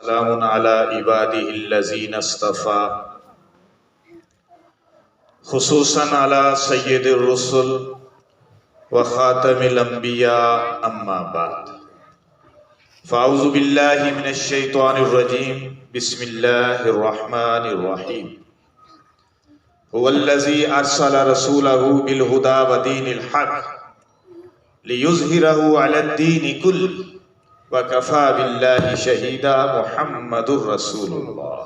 وسلام علی عباده الذین اصطفى خصوصاً علی سید الرسل وخاتم الانبیاء اما بعد فاعوذ باللہ من الشیطان الرجیم بسم اللہ الرحمن الرحیم هو الذی ارسل رسولہ بالہدی ودین الحق لیظہرہ علی الدین کلہ وَكَفَى بِاللَّهِ شَهِيدًا محمد رسول اللہ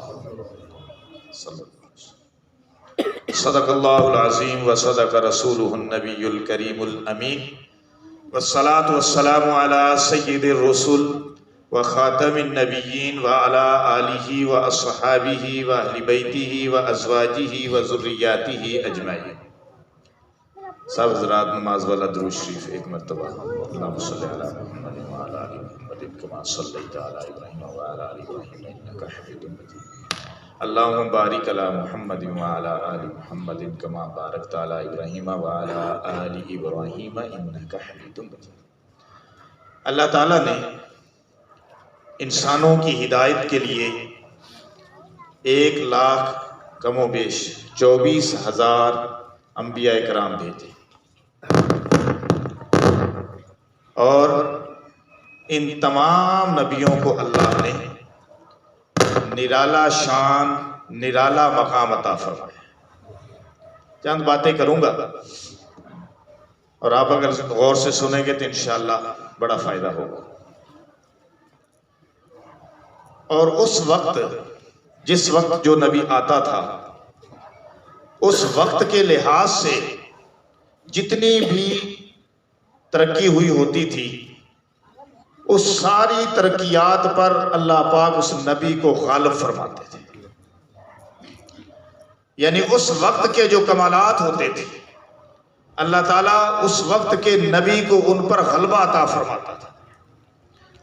صدق اللہ العظیم وصدق رسولہ النبی الکریم الامین والصلاة والسلام علی سید الرسل وخاتم النبیین وعلی آلہ واصحابہ واہل بیتہ وازواجہ وذریاتہ اجمعین۔ سب حضرات نماز والا درود شریف ایک مرتبہ اللہم صلی علی محمد وعلی آل محمد کما صلیت علی ابراہیم وعلی آل ابراہیم انک حمید مجید۔ اللہم بارک علی محمد وعلی آل محمد کما بارکت علی ابراہیم وعلی آل ابراہیم انک حمید مجید۔ اللہ تعالیٰ نے انسانوں کی ہدایت کے لیے 1,00,000 کم و بیش 24,000 انبیاء کرام بھیجے، اور ان تمام نبیوں کو اللہ نے نرالا شان نرالا مقام عطا فرمایا۔ چند باتیں کروں گا اور آپ اگر غور سے سنیں گے تو انشاءاللہ بڑا فائدہ ہوگا۔ اور اس وقت جس وقت جو نبی آتا تھا اس وقت کے لحاظ سے جتنی بھی ترقی ہوئی ہوتی تھی اس ساری ترقیات پر اللہ پاک اس نبی کو غالب فرماتے تھے، یعنی اس وقت کے جو کمالات ہوتے تھے اللہ تعالیٰ اس وقت کے نبی کو ان پر غلبہ عطا فرماتا تھا،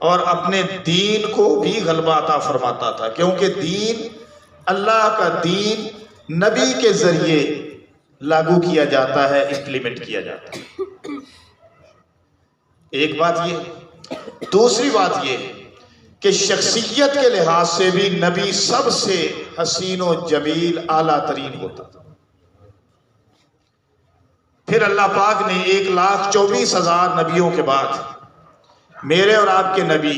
اور اپنے دین کو بھی غلبہ عطا فرماتا تھا، کیونکہ دین اللہ کا دین نبی کے ذریعے لاگو کیا جاتا ہے، امپلیمنٹ کیا جاتا ہے۔ ایک بات یہ، دوسری بات یہ کہ شخصیت کے لحاظ سے بھی نبی سب سے حسین و جمیل اعلیٰ ترین ہوتا تھا۔ پھر اللہ پاک نے 1,24,000 نبیوں کے بعد میرے اور آپ کے نبی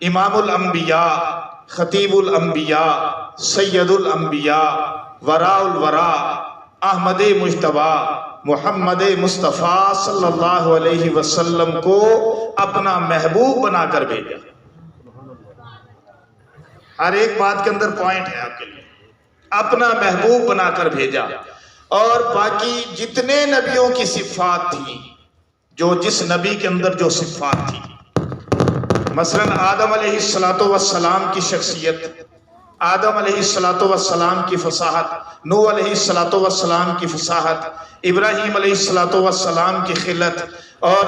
امام الانبیاء خطیب الانبیاء سید الانبیاء وراء الورا احمد مجتبی محمد مصطفیٰ صلی اللہ علیہ وسلم کو اپنا محبوب بنا کر بھیجا۔ ہر ایک بات کے اندر پوائنٹ ہے آپ کے لیے، اپنا محبوب بنا کر بھیجا۔ اور باقی جتنے نبیوں کی صفات تھیں، جو جس نبی کے اندر جو صفات تھی، مثلا آدم علیہ السلام کی شخصیت، آدم علیہ السلام کی فصاحت، نوح علیہ السلام کی فصاحت، ابراہیم علیہ السلام کی خلت، اور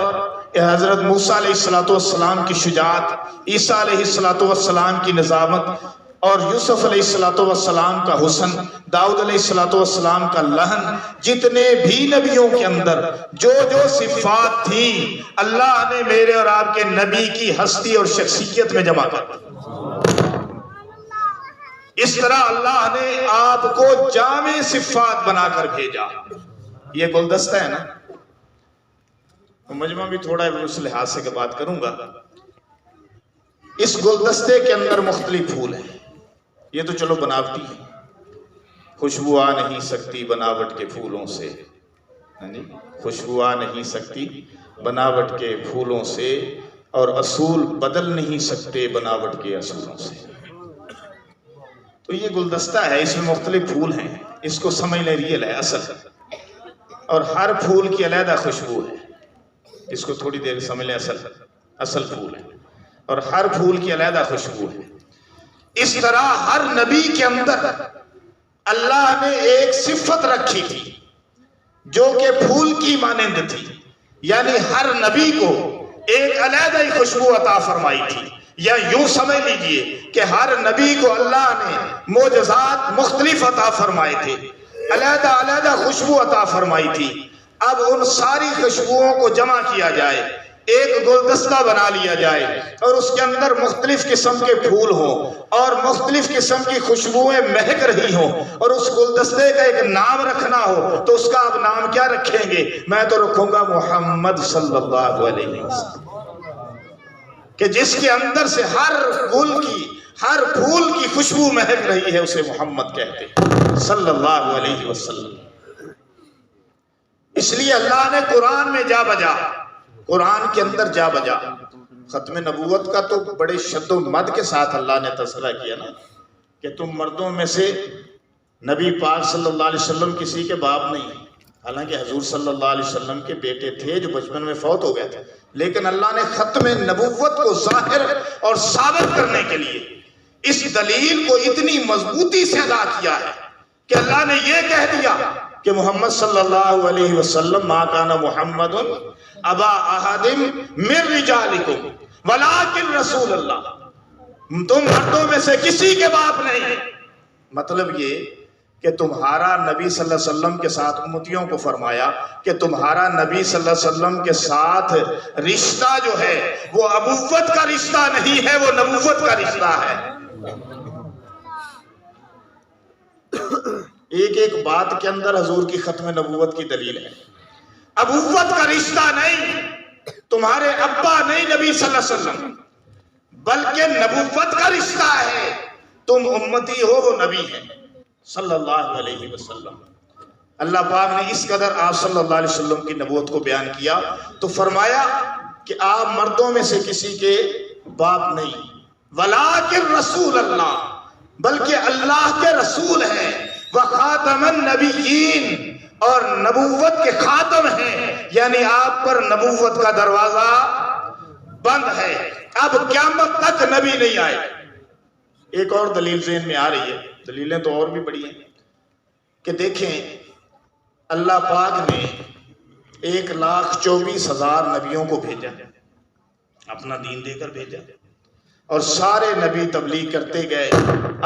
حضرت موسیٰ علیہ السلام کی شجاعت، عیسیٰ علیہ السلام کی نظامت، اور یوسف علیہ السلام کا حسن، داؤد علیہ السلام کا لحن، جتنے بھی نبیوں کے اندر جو جو صفات تھیں اللہ نے میرے اور آپ کے نبی کی ہستی اور شخصیت میں جمع کر دی۔ اس طرح اللہ نے آپ کو جامع صفات بنا کر بھیجا۔ یہ گلدستہ ہے نا، مجمع بھی تھوڑا اس لحاظ سے بات کروں گا۔ اس گلدستے کے اندر مختلف پھول ہیں، یہ تو چلو بناوٹی ہے، خوشبو آ نہیں سکتی بناوٹ کے پھولوں سے، خوشبو آ نہیں سکتی بناوٹ کے پھولوں سے، اور اصول بدل نہیں سکتے بناوٹ کے اصولوں سے۔ تو یہ گلدستہ ہے، اس میں مختلف پھول ہیں، اس کو سمجھ لیں ریئل ہے، اصل ہے، اور ہر پھول کی علیحدہ خوشبو ہے، اس کو تھوڑی دیر سمجھ لیں، اصل پھول ہے، اور ہر پھول کی علیحدہ خوشبو ہے۔ اس طرح ہر نبی کے اندر اللہ نے ایک صفت رکھی تھی جو کہ پھول کی مانند تھی، یعنی ہر نبی کو ایک علیحدہ ہی خوشبو عطا فرمائی تھی، یا یوں سمجھ لیجئے کہ ہر نبی کو اللہ نے معجزات مختلف عطا فرمائے تھے، علیحدہ علیحدہ خوشبو عطا فرمائی تھی۔ اب ان ساری خوشبوؤں کو جمع کیا جائے، ایک گلدستہ بنا لیا جائے اور اس کے اندر مختلف قسم کے پھول ہوں اور مختلف قسم کی خوشبوئیں مہک رہی ہوں اور اس گلدستے کا ایک نام رکھنا ہو تو اس کا آپ نام کیا رکھیں گے؟ میں تو رکھوں گا محمد صلی اللہ علیہ وسلم، کہ جس کے اندر سے ہر گل کی ہر پھول کی خوشبو مہک رہی ہے اسے محمد کہتے ہیں صلی اللہ علیہ وسلم۔ اس لیے اللہ نے قرآن میں جا بجا، قرآن کے اندر جا بجا ختم نبوت کا تو بڑے شد و مد کے ساتھ اللہ نے تذکرہ کیا نا کہ تم مردوں میں سے نبی پاک صلی اللہ علیہ وسلم کسی کے باپ نہیں، حالانکہ حضور صلی اللہ علیہ وسلم کے بیٹے تھے جو بچپن میں فوت ہو گئے تھے، لیکن اللہ نے ختم نبوت کو ظاہر اور ثابت کرنے کے لیے اس دلیل کو اتنی مضبوطی سے ادا کیا ہے کہ اللہ نے یہ کہہ دیا کہ محمد صلی اللہ علیہ وسلم ما کان محمد ابا احد من رجالکم ولکن رسول اللہ، تم مردوں میں سے کسی کے باپ نہیں۔ مطلب یہ کہ تمہارا نبی صلی اللہ علیہ وسلم کے ساتھ امتیوں کو فرمایا کہ تمہارا نبی صلی اللہ علیہ وسلم کے ساتھ رشتہ جو ہے وہ ابوت کا رشتہ نہیں ہے، وہ نبوت کا رشتہ ہے۔ ایک ایک بات کے اندر حضور کی ختم نبوت کی دلیل ہے۔ ابوت کا رشتہ نہیں، تمہارے ابا نہیں نبی صلی اللہ علیہ وسلم، بلکہ نبوت کا رشتہ ہے، تم امتی ہو وہ نبی ہیں صلی اللہ علیہ وسلم۔ اللہ پاک نے اس قدر آپ صلی اللہ علیہ وسلم کی نبوت کو بیان کیا تو فرمایا کہ آپ مردوں میں سے کسی کے باپ نہیں، ولیکن رسول اللہ، بلکہ اللہ کے رسول ہیں، وخاتم النبیین، اور نبوت کے خاتم ہیں، یعنی آپ پر نبوت کا دروازہ بند ہے، اب قیامت تک نبی نہیں آئے۔ ایک اور دلیل ذہن میں آ رہی ہے، دلیلیں تو اور بھی بڑی ہیں کہ دیکھیں اللہ پاک نے 1,24,000 نبیوں کو بھیجا، اپنا دین دے کر بھیجا، اور سارے نبی تبلیغ کرتے گئے،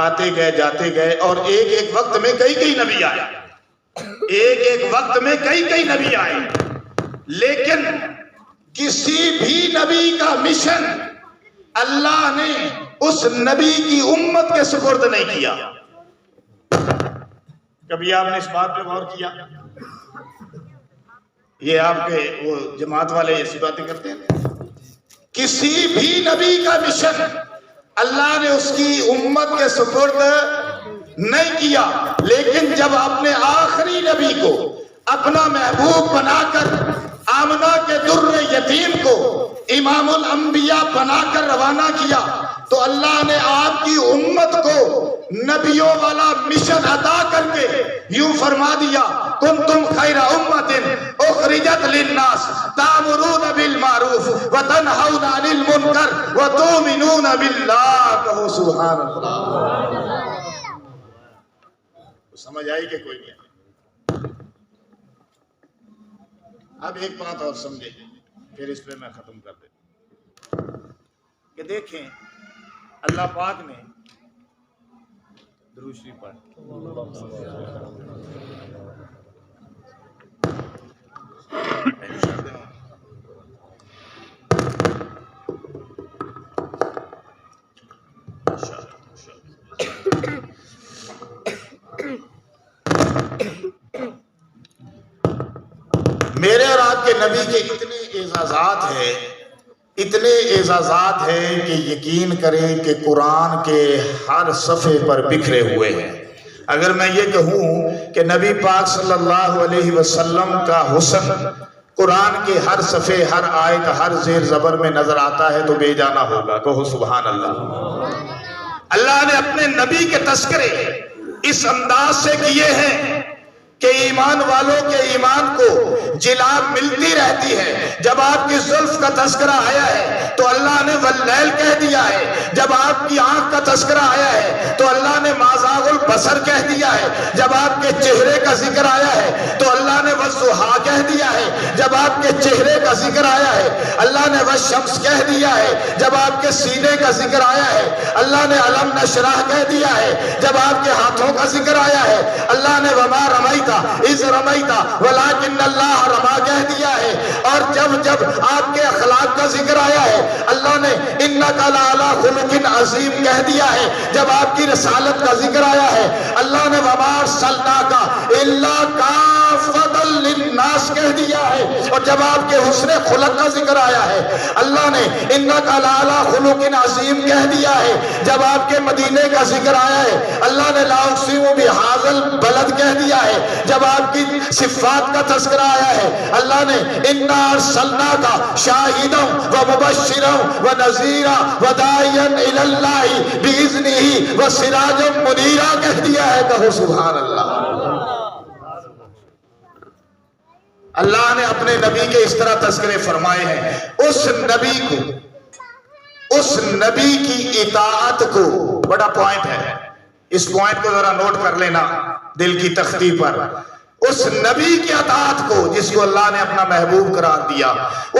آتے گئے جاتے گئے، اور ایک ایک وقت میں کئی نبی آئے، ایک ایک وقت میں کئی نبی آئے، لیکن کسی بھی نبی کا مشن اللہ نے اس نبی کی امت کے سپرد نہیں کیا۔ کبھی آپ نے اس بات پہ غور کیا؟ یہ آپ کے وہ جماعت والے ایسی باتیں کرتے ہیں، کسی بھی نبی کا مشن اللہ نے اس کی امت کے سپرد نہیں کیا، لیکن جب اپنے آخری نبی کو اپنا محبوب بنا کر آمنہ کے در یتیم کو امام الانبیاء بنا کر روانہ کیا تو اللہ نے آپ کی امت کو نبیوں والا مشن عطا کر کے یوں فرما دیا، کنتم خیر امت اخرجت للناس تأمرون بالمعروف وتنہون عن المنکر وتؤمنون باللہ، کہو سبحان اللہ۔ سمجھ آئی کہ کوئی نہیں؟ اب ایک بات اور سمجھے پھر اس پہ میں ختم کر دیتا کہ دیکھیں اللہ پاک نے درود شریف پڑھ، میرے اور آپ کے نبی کے اتنے اعزازات ہیں کہ یقین کریں کہ قرآن کے ہر صفحے پر بکھرے ہوئے ہیں۔ اگر میں یہ کہوں کہ نبی پاک صلی اللہ علیہ وسلم کا حسن قرآن کے ہر صفحے، ہر آیت، ہر زیر زبر میں نظر آتا ہے تو بے جانا ہوگا، کہو سبحان اللہ۔ اللہ نے اپنے نبی کے تذکرے اس انداز سے کیے ہیں کہ ایمان والوں کے ایمان کو جلا ملتی رہتی ہے۔ جب آپ کی زلف کا تذکرہ آیا ہے تو اللہ نے واللیل کہہ دیا ہے، جب آپ کی آنکھ کا تذکرہ آیا ہے تو اللہ نے ما زاغ البصر کہہ دیا ہے، جب آپ کے چہرے کا ذکر آیا ہے تو اللہ نے والضحیٰ کہہ دیا ہے، جب آپ کے چہرے کا ذکر آیا ہے اللہ نے والشمس کہہ دیا ہے، جب آپ کے سینے کا ذکر آیا ہے اللہ نے علم نشرح کہہ دیا ہے، جب آپ کے ہاتھوں کا ذکر آیا ہے اللہ نے وما رمیت رمیتا اذ رمیتا ولکن اللہ رما کہہ دیا ہے. اور جب آپ کے اخلاق کا ذکر آیا ہے اللہ نے انک لعلی خلق عظیم کہہ دیا ہے. جب آپ کی رسالت کا ذکر آیا ہے اللہ نے وما ارسلناک الا کافۃ للناس کہہ دیا ہے. اور جب آپ کے حسن خلق کا ذکر آیا ہے اللہ نے انک لعلی خلق عظیم کہہ دیا ہے. جب آپ کے مدینے کا ذکر آیا ہے اللہ نے لا اقسم بہذا البلد کہہ دیا ہے. جب آپ کی صفات کا تذکرہ آیا ہے اللہ نے انا ارسلناک شاہدا ومبشرا ونذیرا وداعیا الی اللہ باذنہ وسراجا منیرا کہہ دیا ہے. کہو سبحان اللہ. اللہ نے اپنے نبی کے اس طرح تذکرے فرمائے ہیں. اس نبی کی اطاعت کو، بڑا پوائنٹ ہے، اس پوائنٹ کو ذرا نوٹ کر لینا دل کی تختی پر. اس نبی کی اطاعت کو جس کو اللہ نے اپنا محبوب قرار دیا،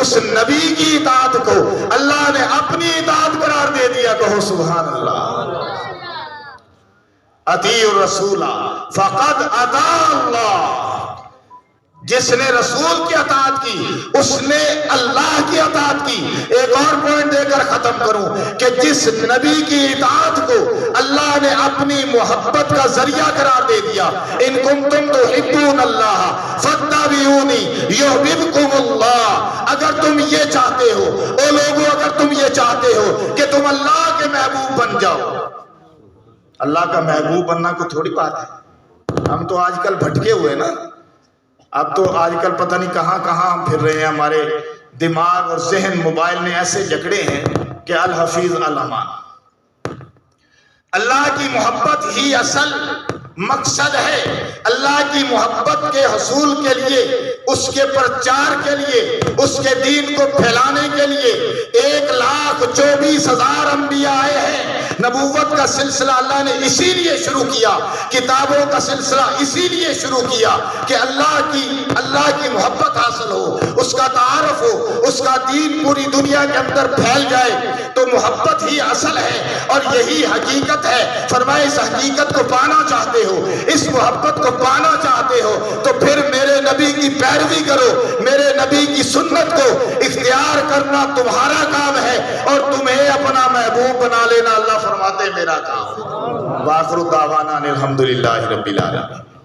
اس نبی کی اطاعت کو اللہ نے اپنی اطاعت قرار دے دیا. کہو سبحان اللہ. اطیعوا الرسول فقد اطاع اللہ. جس نے رسول کی اطاعت کی اس نے اللہ کی اطاعت کی. ایک اور پوائنٹ دے کر ختم کروں کہ جس نبی کی اطاعت کو اللہ نے اپنی محبت کا ذریعہ قرار دے دیا، ان کنتم تحبون اللہ فاتبعونی یحببکم اللہ. اگر تم یہ چاہتے ہو، او لوگو اگر تم یہ چاہتے ہو کہ تم اللہ کے محبوب بن جاؤ. اللہ کا محبوب بننا کوئی تھوڑی بات ہے. ہم تو آج کل بھٹکے ہوئے نا. اب تو آج کل پتہ نہیں کہاں کہاں ہم پھر رہے ہیں. ہمارے دماغ اور ذہن موبائل نے ایسے جکڑے ہیں کہ الحفیظ الامان. اللہ کی محبت ہی اصل مقصد ہے. اللہ کی محبت کے حصول کے لیے، اس کے پرچار کے لیے، اس کے دین کو پھیلانے کے لیے 1,24,000 انبیاء آئے ہیں. نبوت کا سلسلہ اللہ نے اسی لیے شروع کیا، کتابوں کا سلسلہ اسی لیے شروع کیا کہ اللہ کی محبت حاصل ہو، اس کا تعارف ہو، اس کا دین پوری دنیا کے اندر پھیل جائے. تو محبت ہی اصل ہے اور یہی حقیقت ہے. فرمائے اس حقیقت کو پانا چاہتے ہو، اس محبت کو پانا چاہتے ہو تو پھر میرے نبی کی پیروی کرو. میرے نبی کی سنت کو اختیار کرنا تمہارا کام ہے اور تمہیں اپنا محبوب بنا لینا اللہ فرماتے میرا کام. وآخر دعوانا الحمدللہ رب العالمین.